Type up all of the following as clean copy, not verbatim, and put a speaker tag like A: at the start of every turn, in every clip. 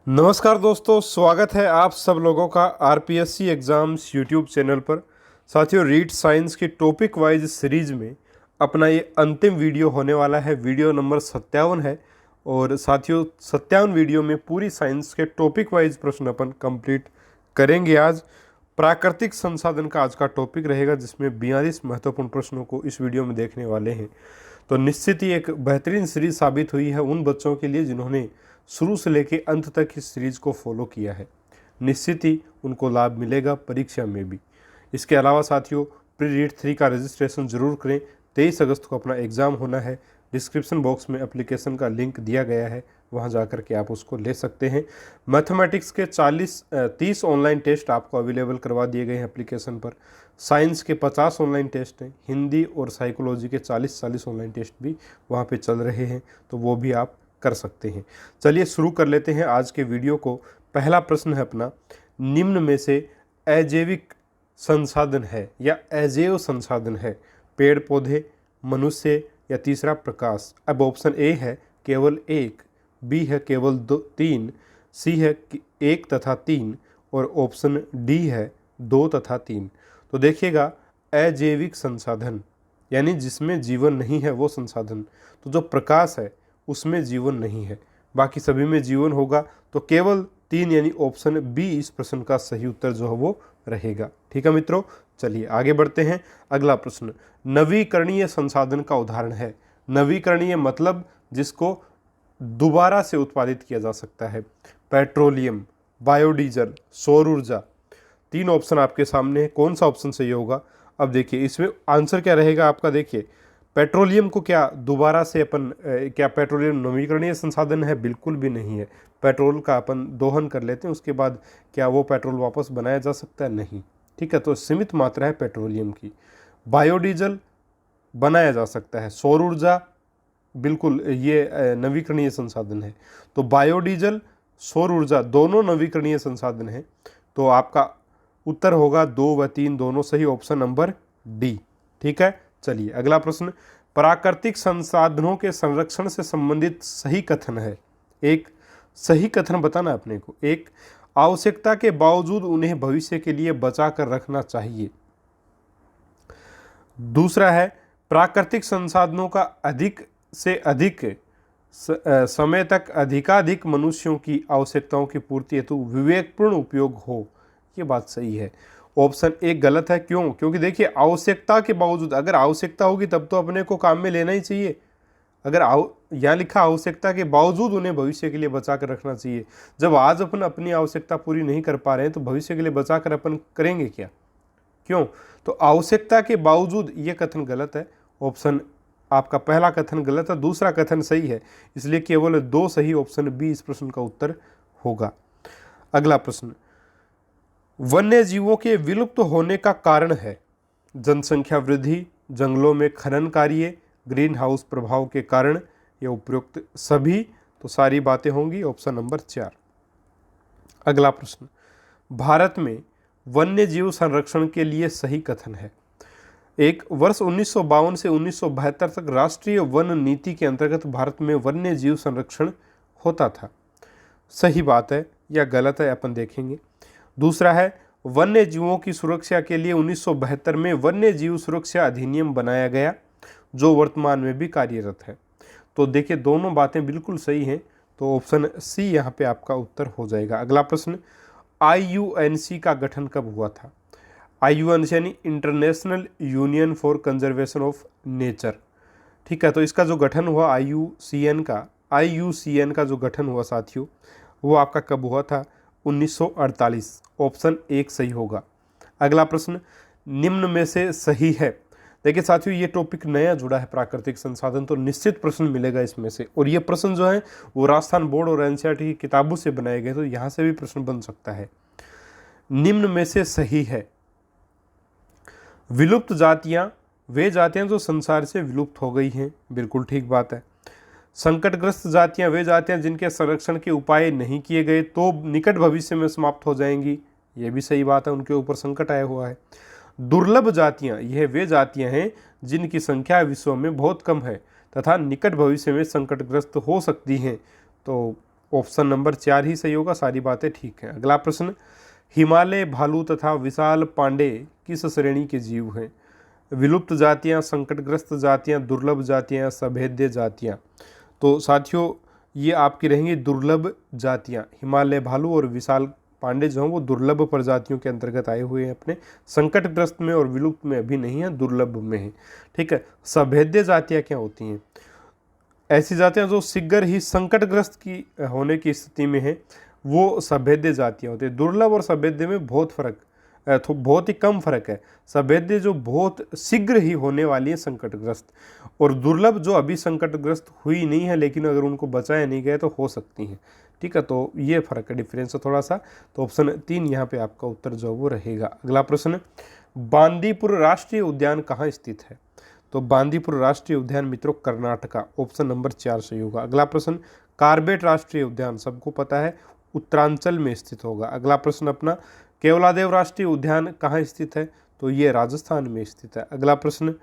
A: नमस्कार दोस्तों, स्वागत है आप सब लोगों का आरपीएससी एग्ज़ाम्स यूट्यूब चैनल पर। साथियों, रीड साइंस की टॉपिक वाइज सीरीज में अपना ये अंतिम वीडियो होने वाला है। वीडियो नंबर 57 है। और साथियों, 57 वीडियो में पूरी साइंस के टॉपिक वाइज प्रश्न अपन कंप्लीट करेंगे। आज प्राकृतिक संसाधन का आज का टॉपिक रहेगा, जिसमें 42 महत्वपूर्ण प्रश्नों को इस वीडियो में देखने वाले हैं। तो निश्चित ही एक बेहतरीन सीरीज साबित हुई है उन बच्चों के लिए जिन्होंने शुरू से लेकर अंत तक इस सीरीज को फॉलो किया है। निश्चित ही उनको लाभ मिलेगा परीक्षा में भी। इसके अलावा साथियों, प्री रीड 3 का रजिस्ट्रेशन जरूर करें। 23 अगस्त को अपना एग्ज़ाम होना है। डिस्क्रिप्शन बॉक्स में एप्लीकेशन का लिंक दिया गया है, वहां जाकर के आप उसको ले सकते हैं। मैथमेटिक्स के 30 ऑनलाइन टेस्ट आपको अवेलेबल करवा दिए गए हैं एप्लीकेशन पर। साइंस के 50 ऑनलाइन टेस्ट हैं। हिंदी और साइकोलॉजी के 40 ऑनलाइन टेस्ट भी वहाँ पे चल रहे हैं, तो वो भी आप कर सकते हैं। चलिए शुरू कर लेते हैं आज के वीडियो को। पहला प्रश्न है अपना, निम्न में से अजैविक संसाधन है या अजैव संसाधन है? पेड़ पौधे, मनुष्य या तीसरा प्रकाश। अब ऑप्शन ए है केवल एक, बी है केवल दो तीन, सी है एक तथा तीन, और ऑप्शन डी है दो तथा तीन। तो देखिएगा, अजैविक संसाधन यानी जिसमें जीवन नहीं है वो संसाधन। तो जो प्रकाश है उसमें जीवन नहीं है, बाकी सभी में जीवन होगा। तो केवल तीन यानी ऑप्शन बी इस प्रश्न का सही उत्तर जो है वो रहेगा। ठीक है मित्रों, चलिए आगे बढ़ते हैं। अगला प्रश्न नवीकरणीय संसाधन का उदाहरण है। नवीकरणीय मतलब जिसको दोबारा से उत्पादित किया जा सकता है। पेट्रोलियम, बायोडीजल, सौर ऊर्जा। तीन ऑप्शन आपके सामने है, कौन सा ऑप्शन सही होगा? अब देखिए इसमें आंसर क्या रहेगा आपका। देखिए, पेट्रोलियम को क्या दोबारा से अपन क्या पेट्रोलियम नवीकरणीय संसाधन है? बिल्कुल भी नहीं है। पेट्रोल का अपन दोहन कर लेते हैं, उसके बाद क्या वो पेट्रोल वापस बनाया जा सकता है? नहीं। ठीक है, तो सीमित मात्रा है पेट्रोलियम की। बायोडीजल बनाया जा सकता है। सौर ऊर्जा बिल्कुल ये नवीकरणीय संसाधन है। तो बायोडीजल, सौर ऊर्जा दोनों नवीकरणीय संसाधन है। तो आपका उत्तर होगा 2 व 3 दोनों सही, ऑप्शन नंबर डी। ठीक है, चलिए अगला प्रश्न प्राकृतिक संसाधनों के संरक्षण से संबंधित सही कथन है। एक, सही कथन बताना अपने को। एक, आवश्यकता के बावजूद उन्हें भविष्य के लिए बचा कर रखना चाहिए। दूसरा है, प्राकृतिक संसाधनों का अधिक से अधिक समय तक अधिकाधिक मनुष्यों की आवश्यकताओं की पूर्ति हेतु विवेकपूर्ण उपयोग हो। ये बात सही है। ऑप्शन एक गलत है। क्यों? क्योंकि देखिए, आवश्यकता के बावजूद, अगर आवश्यकता होगी तब तो अपने को काम में लेना ही चाहिए। अगर यहाँ लिखा आवश्यकता के बावजूद उन्हें भविष्य के लिए बचा कर रखना चाहिए। जब आज अपन अपनी आवश्यकता पूरी नहीं कर पा रहे हैं तो भविष्य के लिए बचा कर अपन करेंगे क्या? क्यों? तो आवश्यकता के बावजूद ये कथन गलत है। ऑप्शन आपका पहला कथन गलत है, दूसरा कथन सही है। इसलिए केवल दो सही, ऑप्शन बी इस प्रश्न का उत्तर होगा। अगला प्रश्न वन्य जीवों के विलुप्त होने का कारण है। जनसंख्या वृद्धि, जंगलों में खनन कार्य, ग्रीन हाउस प्रभाव के कारण, ये उपयुक्त सभी। तो सारी बातें होंगी, ऑप्शन नंबर 4। अगला प्रश्न भारत में वन्य जीव संरक्षण के लिए सही कथन है। एक, वर्ष 1952 से 1972 तक राष्ट्रीय वन नीति के अंतर्गत भारत में वन्य जीव संरक्षण होता था। सही बात है या गलत है अपन देखेंगे। दूसरा है, वन्य जीवों की सुरक्षा के लिए 1972 में वन्य जीव सुरक्षा अधिनियम बनाया गया, जो वर्तमान में भी कार्यरत है। तो देखिए, दोनों बातें बिल्कुल सही हैं। तो ऑप्शन सी यहाँ पे आपका उत्तर हो जाएगा। अगला प्रश्न IUNC का गठन कब हुआ था? IUNC यानी international union for conservation of nature. ठीक है, तो इसका जो गठन हुआ IUCN का जो गठन हुआ साथियों, वो आपका कब हुआ था? 1948। ऑप्शन एक सही होगा। अगला प्रश्न निम्न में से सही है। देखिए साथियों, ये टॉपिक नया जुड़ा है प्राकृतिक संसाधन, तो निश्चित प्रश्न मिलेगा इसमें से। और ये प्रश्न जो है वो राजस्थान बोर्ड और NCERT की किताबों से बनाए गए, तो यहाँ से भी प्रश्न बन सकता है। निम्न में से सही है, विलुप्त जातियां वे जातियां जो संसार से विलुप्त हो गई हैं। बिल्कुल ठीक बात है। संकटग्रस्त जातियां वे जातियां जिनके संरक्षण के उपाय नहीं किए गए तो निकट भविष्य में समाप्त हो जाएंगी। ये भी सही बात है, उनके ऊपर संकट आया हुआ है। दुर्लभ जातियां, यह वे जातियां हैं जिनकी संख्या विश्व में बहुत कम है तथा निकट भविष्य में संकटग्रस्त हो सकती हैं। तो ऑप्शन नंबर 4 ही सही होगा, सारी बातें ठीक हैं। अगला प्रश्न, हिमालय भालू तथा विशाल पांडे किस श्रेणी के जीव हैं? विलुप्त जातियां, संकटग्रस्त जातियां, दुर्लभ जातियां, सभेद्य जातियां। तो साथियों ये आपकी रहेंगी दुर्लभ जातियां। हिमालय भालू और विशाल पांडे जो हैं वो दुर्लभ प्रजातियों के अंतर्गत आए हुए हैं, अपने संकटग्रस्त में और विलुप्त में अभी नहीं है, दुर्लभ में है। ठीक है। सभेद्य जातियां क्या होती हैं? ऐसी जातियां जो शीघ्र ही संकटग्रस्त की होने की स्थिति में है, वो सभेद्य जातियां होती है। दुर्लभ और सभेद्य में बहुत फर्क, तो बहुत ही कम फर्क है। सभेद्य जो बहुत शीघ्र ही होने वाली है संकटग्रस्त, और दुर्लभ जो अभी संकटग्रस्त हुई नहीं है लेकिन अगर उनको बचाया नहीं गया तो हो सकती हैं। ठीक है, तो ये फर्क है, डिफरेंस है थोड़ा सा। तो ऑप्शन 3 यहाँ पे आपका उत्तर जो वो रहेगा। अगला प्रश्न, बांदीपुर राष्ट्रीय उद्यान कहाँ स्थित है? तो बांदीपुर राष्ट्रीय उद्यान मित्रों कर्नाटका, ऑप्शन नंबर 4 सही होगा। अगला प्रश्न, कार्बेट राष्ट्रीय उद्यान सबको पता है उत्तरांचल में स्थित होगा। अगला प्रश्न अपना, केवलादेव राष्ट्रीय उद्यान कहाँ स्थित है? तो ये राजस्थान में स्थित है। अगला प्रश्न,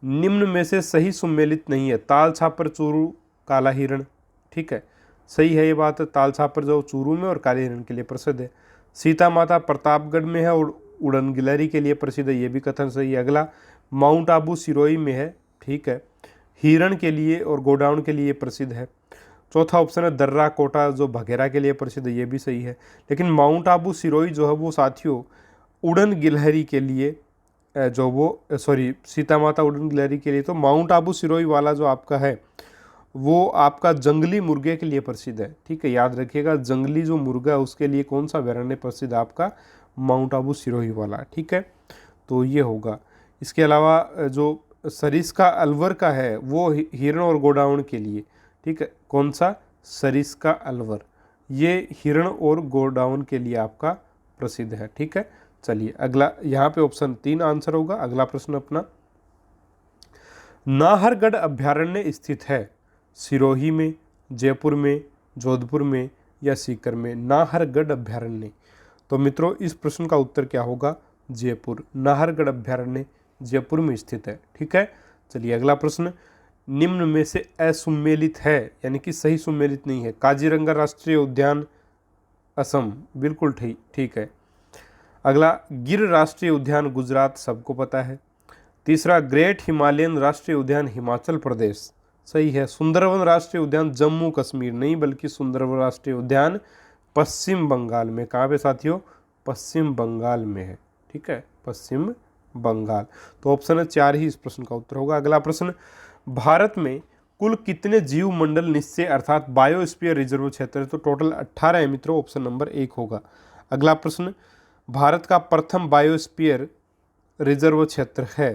A: निम्न में से सही सुमेलित नहीं है। ताल छापर, चूरू, काला हिरण। ठीक है, सही है ये बात। ताल छापर जो चूरू में और काले हिरण के लिए प्रसिद्ध है। सीता माता प्रतापगढ़ में है और उड़न गिलहरी के लिए प्रसिद्ध है, ये भी कथन सही है। अगला, माउंट आबू सिरोही में है। ठीक है, हिरण के लिए और गोडाउन के लिए प्रसिद्ध है। चौथा ऑप्शन है दर्रा कोटा जो भगेरा के लिए प्रसिद्ध है, ये भी सही है। लेकिन माउंट आबू सिरोही जो है वो साथियों उड़न गिलहरी के लिए जो वो सीता माता उड़न गिलहरी के लिए, तो माउंट आबू सिरोही वाला जो आपका है वो आपका जंगली मुर्गे के लिए प्रसिद्ध है। ठीक है, याद रखिएगा, जंगली जो मुर्गा है उसके लिए कौन सा अभयारण्य प्रसिद्ध है? आपका माउंट आबू सिरोही वाला। ठीक है, तो ये होगा। इसके अलावा जो सरिस्का अलवर का है वो हिरण और गोडाउन के लिए। ठीक है, कौन सा? सरिस्का अलवर, ये हिरण और गोडाउन के लिए आपका प्रसिद्ध है। ठीक है, चलिए अगला, यहाँ पे ऑप्शन 3 आंसर होगा। अगला प्रश्न अपना, नाहरगढ़ अभ्यारण्य स्थित है सिरोही में, जयपुर में, जोधपुर में या सीकर में? नाहरगढ़ अभ्यारण्य। तो मित्रों इस प्रश्न का उत्तर क्या होगा? जयपुर। नाहरगढ़ अभ्यारण्य जयपुर में स्थित है। ठीक है, चलिए अगला प्रश्न, निम्न में से असुमेलित है यानी कि सही सुमेलित नहीं है। काजीरंगा राष्ट्रीय उद्यान असम, बिल्कुल ठीक है। अगला, गिर राष्ट्रीय उद्यान गुजरात, सबको पता है। तीसरा, ग्रेट हिमालयन राष्ट्रीय उद्यान हिमाचल प्रदेश, सही है। सुंदरवन राष्ट्रीय उद्यान जम्मू कश्मीर नहीं बल्कि सुंदरवन राष्ट्रीय उद्यान पश्चिम बंगाल में। कहाँ पे साथियों? पश्चिम बंगाल में है। ठीक है, पश्चिम बंगाल। तो ऑप्शन 4 ही इस प्रश्न का उत्तर होगा। अगला प्रश्न, भारत में कुल कितने जीव मंडल निश्चय अर्थात बायोस्फीयर रिजर्व क्षेत्र है? तो टोटल 18 है मित्रों, ऑप्शन नंबर 1 होगा। अगला प्रश्न, भारत का प्रथम बायोस्फीयर रिजर्व क्षेत्र है?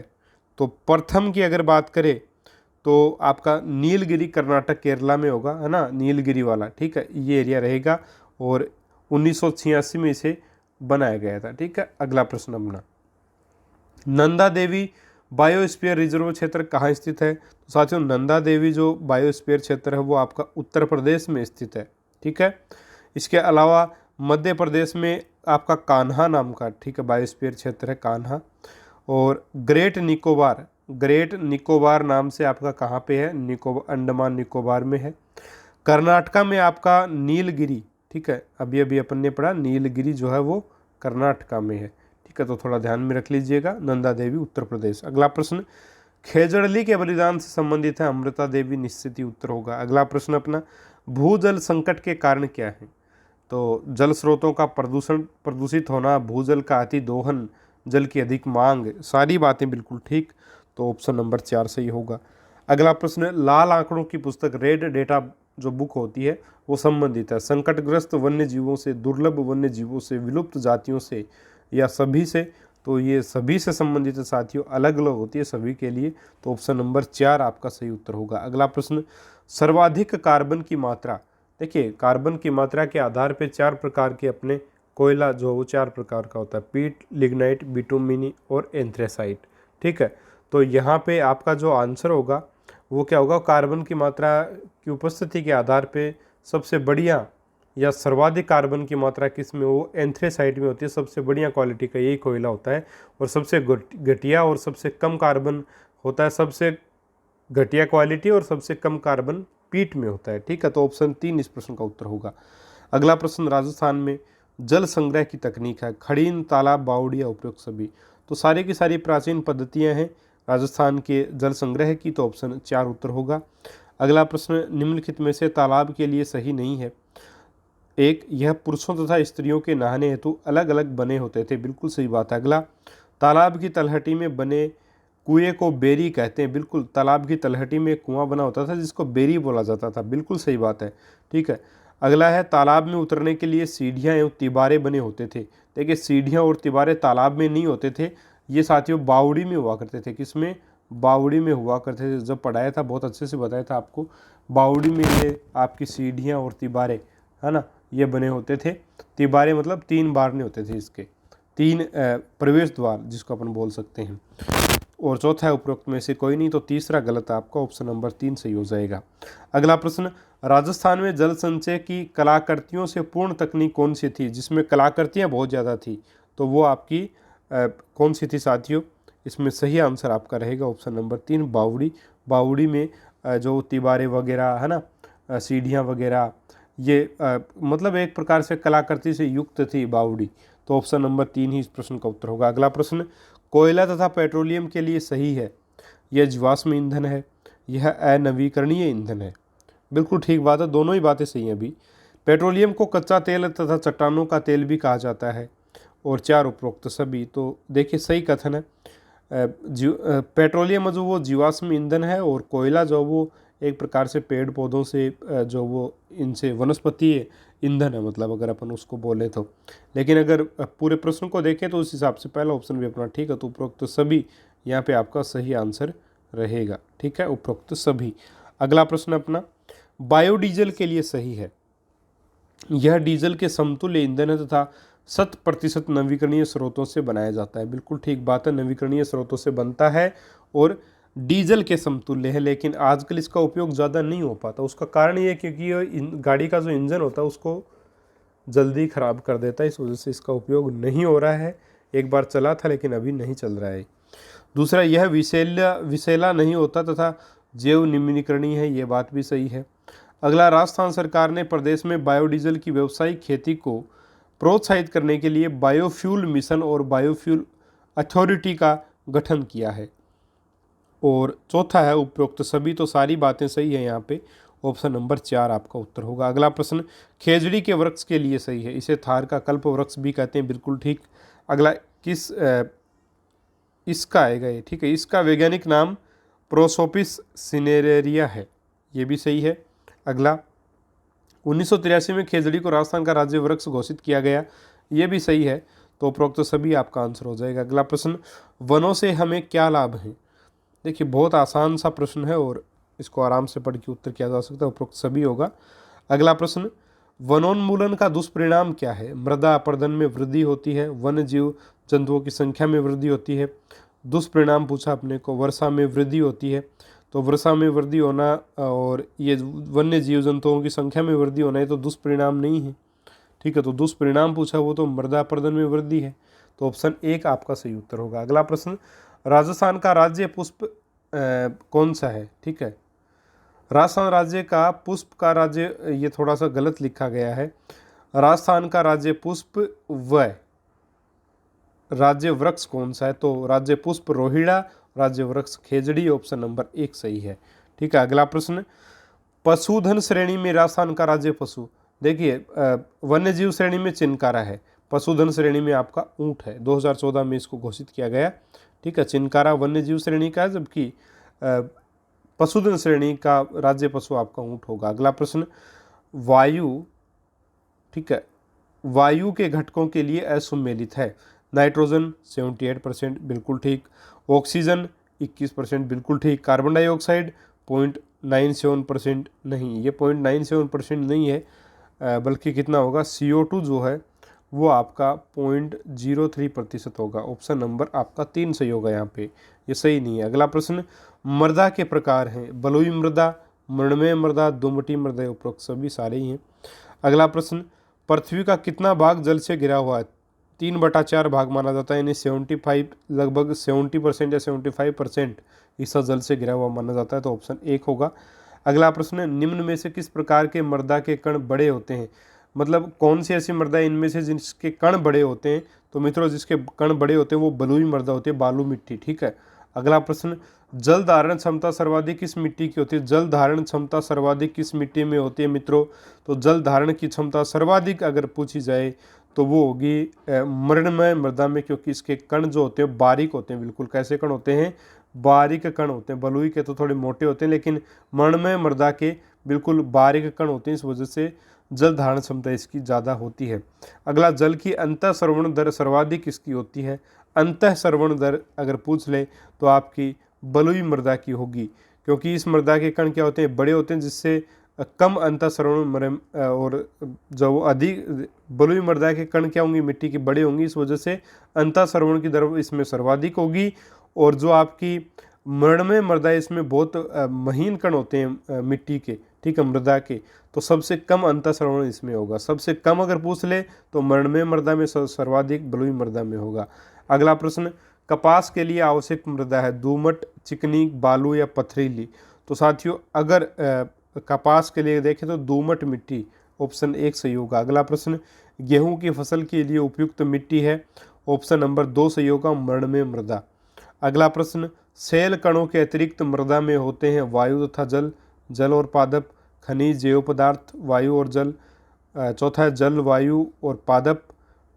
A: तो प्रथम की अगर बात करें तो आपका नीलगिरी कर्नाटक केरला में होगा, है ना, नीलगिरी वाला। ठीक है, ये एरिया रहेगा और 1986 में इसे बनाया गया था। ठीक है, अगला प्रश्न अपना, नंदा देवी बायोस्फीयर रिजर्व क्षेत्र कहाँ स्थित है? तो साथियों नंदा देवी जो बायोस्फीयर क्षेत्र है वो आपका उत्तर प्रदेश में स्थित है। ठीक है, इसके अलावा मध्य प्रदेश में आपका कान्हा नाम का, ठीक है, बायोस्फीयर क्षेत्र है कान्हा। और ग्रेट निकोबार नाम से आपका कहाँ पे है? अंडमान निकोबार में है। कर्नाटका में आपका नीलगिरी, ठीक है, अभी अभी अपन ने पढ़ा नीलगिरी जो है वो कर्नाटका में है। ठीक है, तो थोड़ा ध्यान में रख लीजिएगा। नंदा देवी उत्तर प्रदेश। अगला प्रश्न, खेजड़ली के बलिदान से संबंधित है, अमृता देवी निश्चित ही उत्तर होगा। अगला प्रश्न अपना, भूजल संकट के कारण क्या है? तो जल स्रोतों का प्रदूषित होना, भूजल का अति दोहन, जल की अधिक मांग, सारी बातें बिल्कुल ठीक। तो ऑप्शन नंबर 4 सही होगा। अगला प्रश्न, लाल आंकड़ों की पुस्तक रेड डेटा जो बुक होती है वो संबंधित है संकटग्रस्त वन्य जीवों से, दुर्लभ वन्य जीवों से, विलुप्त जातियों से या सभी से? तो ये सभी से संबंधित है साथियों, अलग अलग होती है सभी के लिए। तो ऑप्शन नंबर 4 आपका सही उत्तर होगा। अगला प्रश्न, सर्वाधिक कार्बन की मात्रा, देखिए कार्बन की मात्रा के आधार पे 4 प्रकार के अपने कोयला जो वो 4 प्रकार का होता है, पीट, लिग्नाइट, बिटुमिनी और एंथ्रेसाइट। ठीक है, तो यहाँ पे आपका जो आंसर होगा वो क्या होगा? कार्बन की मात्रा की उपस्थिति के आधार पे सबसे बढ़िया या सर्वाधिक कार्बन की मात्रा किस में? वो एंथ्रेसाइट में होती है। सबसे बढ़िया क्वालिटी का यही कोयला होता है और सबसे घटिया और सबसे कम कार्बन होता है। सबसे घटिया क्वालिटी और सबसे कम कार्बन पीठ में होता है। ठीक है, तो ऑप्शन 3 इस प्रश्न का उत्तर होगा। अगला प्रश्न, राजस्थान में जल संग्रह की तकनीक है, खड़ीन, तालाब, बावड़ी या उपयुक्त सभी। तो सारी की सारी प्राचीन पद्धतियां हैं राजस्थान के जल संग्रह की, तो ऑप्शन 4 उत्तर होगा। अगला प्रश्न, निम्नलिखित में से तालाब के लिए सही नहीं है। एक, यह पुरुषों तथा स्त्रियों के नहाने हेतु अलग अलग बने होते थे। बिल्कुल सही बात है। अगला, तालाब की तलहटी में बने कुएं को बेरी कहते हैं। बिल्कुल, तालाब की तलहटी में एक कुआं बना होता था जिसको बेरी बोला जाता था। बिल्कुल सही बात है। ठीक है, अगला है, तालाब में उतरने के लिए सीढ़ियाँ एवं तिबारे बने होते थे। देखिए, सीढ़ियाँ और तिबारे तालाब में नहीं होते थे, ये साथियों बावड़ी में हुआ करते थे। किसमें? बावड़ी में हुआ करते थे। जब पढ़ाया था बहुत अच्छे से बताया था आपको, बावड़ी में ये आपकी सीढ़ियाँ और तिबारे, है ना, ये बने होते थे। तिबारे मतलब 3 बारने होते थे, इसके 3 प्रवेश द्वार जिसको अपन बोल सकते हैं। और चौथा है उपरोक्त में से कोई नहीं, तो तीसरा गलत है आपका, ऑप्शन नंबर 3 सही हो जाएगा। अगला प्रश्न, राजस्थान में जल संचय की कलाकृतियों से पूर्ण तकनीक कौन सी थी? जिसमें कलाकृतियाँ बहुत ज़्यादा थी, तो वो आपकी कौन सी थी साथियों? इसमें सही आंसर आपका रहेगा ऑप्शन नंबर 3, बावड़ी। बावड़ी में जो तिबारे वगैरह है ना, सीढ़ियाँ वगैरह, ये मतलब एक प्रकार से कलाकृति से युक्त थी बावड़ी, तो ऑप्शन नंबर 3 ही इस प्रश्न का उत्तर होगा। अगला प्रश्न, कोयला तथा पेट्रोलियम के लिए सही है, यह जीवाश्म ईंधन है, यह अनवीकरणीय ईंधन है। बिल्कुल ठीक बात है, दोनों ही बातें सही हैं। अभी पेट्रोलियम को कच्चा तेल तथा चट्टानों का तेल भी कहा जाता है, और 4 उपरोक्त सभी। तो देखिए, सही कथन है। पेट्रोलियम जो वो जीवाश्म ईंधन है, और कोयला जो वो एक प्रकार से पेड़ पौधों से जो वो इनसे वनस्पति ईंधन है, मतलब अगर अपन उसको बोले तो। लेकिन अगर पूरे प्रश्न को देखें तो उस हिसाब से पहला ऑप्शन भी अपना ठीक है, तो उपरोक्त सभी यहाँ पे आपका सही आंसर रहेगा। ठीक है, उपरोक्त सभी। अगला प्रश्न अपना, बायोडीजल के लिए सही है, यह डीजल के समतुल्य ईंधन है तथा 100% नवीकरणीय स्रोतों से बनाया जाता है। बिल्कुल ठीक बात है, नवीकरणीय स्रोतों से बनता है और डीजल के समतुल्य है। लेकिन आजकल इसका उपयोग ज़्यादा नहीं हो पाता। उसका कारण ये है क्योंकि ये गाड़ी का जो इंजन होता है उसको जल्दी ख़राब कर देता है, इस वजह से इसका उपयोग नहीं हो रहा है। एक बार चला था लेकिन अभी नहीं चल रहा है। दूसरा, यह विषैला नहीं होता तथा जैव निम्नीकरणीय है, ये बात भी सही है। अगला, राजस्थान सरकार ने प्रदेश में बायोडीजल की व्यावसायिक खेती को प्रोत्साहित करने के लिए बायोफ्यूल मिशन और बायोफ्यूल अथॉरिटी का गठन किया है। और चौथा है उपरोक्त सभी। तो सारी बातें सही है यहाँ पे, ऑप्शन नंबर 4 आपका उत्तर होगा। अगला प्रश्न, खेजड़ी के वृक्ष के लिए सही है, इसे थार का कल्प वृक्ष भी कहते हैं। बिल्कुल ठीक। अगला, इसका आएगा ये, ठीक है, इसका वैज्ञानिक नाम प्रोसोपिस सिनेरेरिया है, ये भी सही है। अगला, 1983 में खेजड़ी को राजस्थान का राज्य वृक्ष घोषित किया गया, ये भी सही है। तो उपरोक्त सभी आपका आंसर हो जाएगा। अगला प्रश्न, वनों से हमें क्या लाभ है? देखिए, बहुत आसान सा प्रश्न है और इसको आराम से पढ़ के उत्तर किया जा सकता है, उपरोक्त सभी होगा। अगला प्रश्न, वनोन्मूलन का दुष्परिणाम क्या है? मृदा अपरदन में वृद्धि होती है, वन्य जीव जंतुओं की संख्या में वृद्धि होती है। दुष्परिणाम पूछा अपने को, वर्षा में वृद्धि होती है, तो वर्षा में वृद्धि होना और ये वन्य जीव जंतुओं की संख्या में वृद्धि होना, ये तो दुष्परिणाम नहीं है। ठीक है, तो दुष्परिणाम पूछा वो तो मृदा अपरदन में वृद्धि है, तो ऑप्शन 1 आपका सही उत्तर होगा। अगला प्रश्न, राजस्थान का राज्य पुष्प कौन सा है? ठीक है, राजस्थान राज्य का पुष्प का राज्य, ये थोड़ा सा गलत लिखा गया है। राजस्थान का राज्य पुष्प व राज्य वृक्ष कौन सा है? तो राज्य पुष्प रोहिड़ा, राज्य वृक्ष खेजड़ी, ऑप्शन नंबर 1 सही है। ठीक है, अगला प्रश्न, पशुधन श्रेणी में राजस्थान का राज्य पशु, देखिए वन्य जीव श्रेणी में चिनकारा है, पशुधन श्रेणी में आपका ऊंट है। 2014 में इसको घोषित किया गया। ठीक है, चिनकारा वन्य जीव श्रेणी का है, जबकि पशुधन श्रेणी का राज्य पशु आपका ऊंट होगा। अगला प्रश्न, वायु, ठीक है, वायु के घटकों के लिए असुमेलित है। नाइट्रोजन 78%, बिल्कुल ठीक। ऑक्सीजन 21%, बिल्कुल ठीक। कार्बन डाइऑक्साइड 0.97%, नहीं, ये 0.97% नहीं है, बल्कि कितना होगा, CO2 जो है वो आपका 0.03% होगा। ऑप्शन नंबर आपका 3 सही होगा यहाँ पे, ये सही नहीं है। अगला प्रश्न, मृदा के प्रकार हैं, बलुई मृदा, मृणमय मृदा, दोमटी मृदा, उपरोक्त सभी सारे ही हैं। अगला प्रश्न, पृथ्वी का कितना भाग जल से घिरा हुआ है? 3/4 भाग माना जाता है, यानी 75, लगभग 70% या 75% हिस्सा जल से घिरा हुआ माना जाता है, तो ऑप्शन 1 होगा। अगला प्रश्न है, निम्न में से किस प्रकार के मृदा के कण बड़े होते हैं? मतलब कौन सी ऐसी मृदा इनमें से जिसके कण बड़े होते हैं? तो मित्रों जिसके कण बड़े होते हैं वो बलुई मृदा होती है, बालू मिट्टी। ठीक है। अगला प्रश्न, जल धारण क्षमता सर्वाधिक किस मिट्टी की होती है? जल धारण क्षमता सर्वाधिक किस मिट्टी में होती है मित्रों? तो जल धारण की क्षमता सर्वाधिक अगर पूछी जाए तो वो होगी मृणमय मृदा में, क्योंकि इसके कण जो होते हैं बारीक होते हैं। बिल्कुल कैसे कण होते हैं? बारीक कण होते हैं। बलुई के तो थोड़े मोटे होते हैं, लेकिन मृणमय मृदा के बिल्कुल बारीक कण होते हैं, इस वजह से जल धारण क्षमता इसकी ज़्यादा होती है। अगला, जल की अंतः स्रवण दर सर्वाधिक किसकी होती है? अंतः स्रवण दर अगर पूछ ले तो आपकी बलुई मृदा की होगी, क्योंकि इस मृदा के कण क्या होते हैं? बड़े होते हैं, जिससे कम अंतः स्रवण और जो अधिक बलुई मृदा के कण क्या होंगी? मिट्टी की बड़े होंगी, इस वजह से अंतः स्रवण की दर इसमें सर्वाधिक होगी। और जो आपकी मृणमय मृदा है इसमें बहुत महीन कण होते हैं मिट्टी के, ठीक है, मृदा के, तो सबसे कम अंतः स्रवण इसमें होगा। सबसे कम अगर पूछ ले तो मृणमय मृदा में, सर्वाधिक बलुई मृदा में होगा। अगला प्रश्न, कपास के लिए आवश्यक मृदा है दोमट, चिकनी, बालू या पथरीली? तो साथियों अगर कपास के लिए देखें तो दोमट मिट्टी ऑप्शन 1 सही होगा। अगला प्रश्न, गेहूं की फसल के लिए उपयुक्त मिट्टी है? ऑप्शन नंबर 2 सही होगा, मृणमय मृदा। अगला प्रश्न, शैल कणों के अतिरिक्त मृदा में होते हैं वायु तथा जल, जल और पादप, खनिज, जैव पदार्थ, वायु और जल। चौथा है जल, वायु और पादप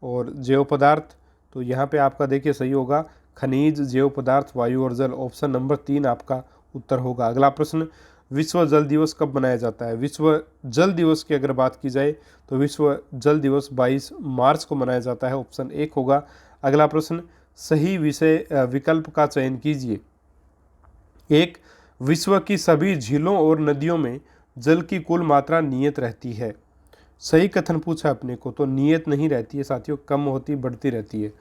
A: और जैव पदार्थ। तो यहाँ पे आपका देखिए सही होगा खनिज, जैव पदार्थ, वायु और जल। ऑप्शन नंबर 3 आपका उत्तर होगा। अगला प्रश्न, विश्व जल दिवस कब मनाया जाता है? विश्व जल दिवस की अगर बात की जाए तो विश्व जल दिवस 22 मार्च को मनाया जाता है। ऑप्शन 1 होगा। अगला प्रश्न, सही विषय विकल्प का चयन कीजिए। 1, विश्व की सभी झीलों और नदियों में जल की कुल मात्रा नियत रहती है। सही कथन पूछा अपने को, तो नियत नहीं रहती है साथियों, कम होती बढ़ती रहती है।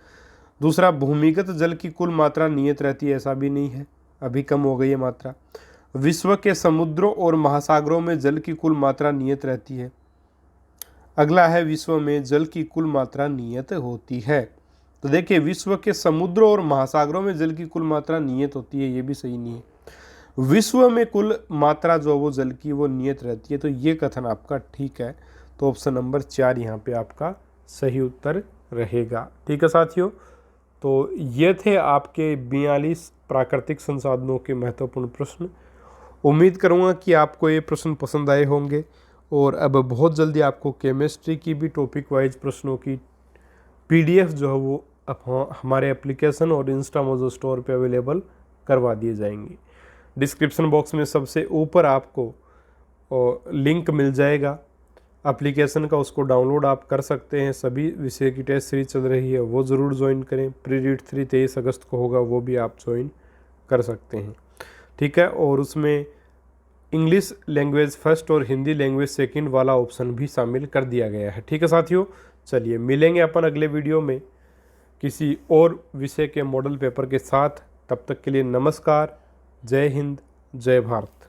A: दूसरा, भूमिगत जल की कुल मात्रा नियत रहती है, ऐसा भी नहीं है, अभी कम हो गई है मात्रा। विश्व के समुद्रों और महासागरों में जल की कुल मात्रा नियत रहती है। अगला है, विश्व में जल की कुल मात्रा नियत होती है। तो देखिए, विश्व के समुद्रों और महासागरों में जल की कुल मात्रा नियत होती है, ये भी सही नहीं है। विश्व में कुल मात्रा जो वो जल की वो नियत रहती है, तो ये कथन आपका ठीक है। तो ऑप्शन नंबर 4 यहाँ पे आपका सही उत्तर रहेगा। ठीक है साथियों, तो ये थे आपके 42 प्राकृतिक संसाधनों के महत्वपूर्ण प्रश्न। उम्मीद करूँगा कि आपको ये प्रश्न पसंद आए होंगे, और अब बहुत जल्दी आपको केमिस्ट्री की भी टॉपिक वाइज प्रश्नों की PDF जो है वो हमारे एप्लीकेशन और इंस्टा मोजो स्टोर पे अवेलेबल करवा दिए जाएंगे। डिस्क्रिप्शन बॉक्स में सबसे ऊपर आपको लिंक मिल जाएगा एप्लीकेशन का, उसको डाउनलोड आप कर सकते हैं। सभी विषय की टेस्ट सीरीज चल रही है, वो ज़रूर ज्वाइन करें। प्री रीड 3 23 अगस्त को होगा, वो भी आप ज्वाइन कर सकते हैं। ठीक है, और उसमें इंग्लिश लैंग्वेज फर्स्ट और हिंदी लैंग्वेज सेकंड वाला ऑप्शन भी शामिल कर दिया गया है। ठीक है साथियों, चलिए मिलेंगे अपन अगले वीडियो में किसी और विषय के मॉडल पेपर के साथ। तब तक के लिए नमस्कार, जय हिंद, जय भारत।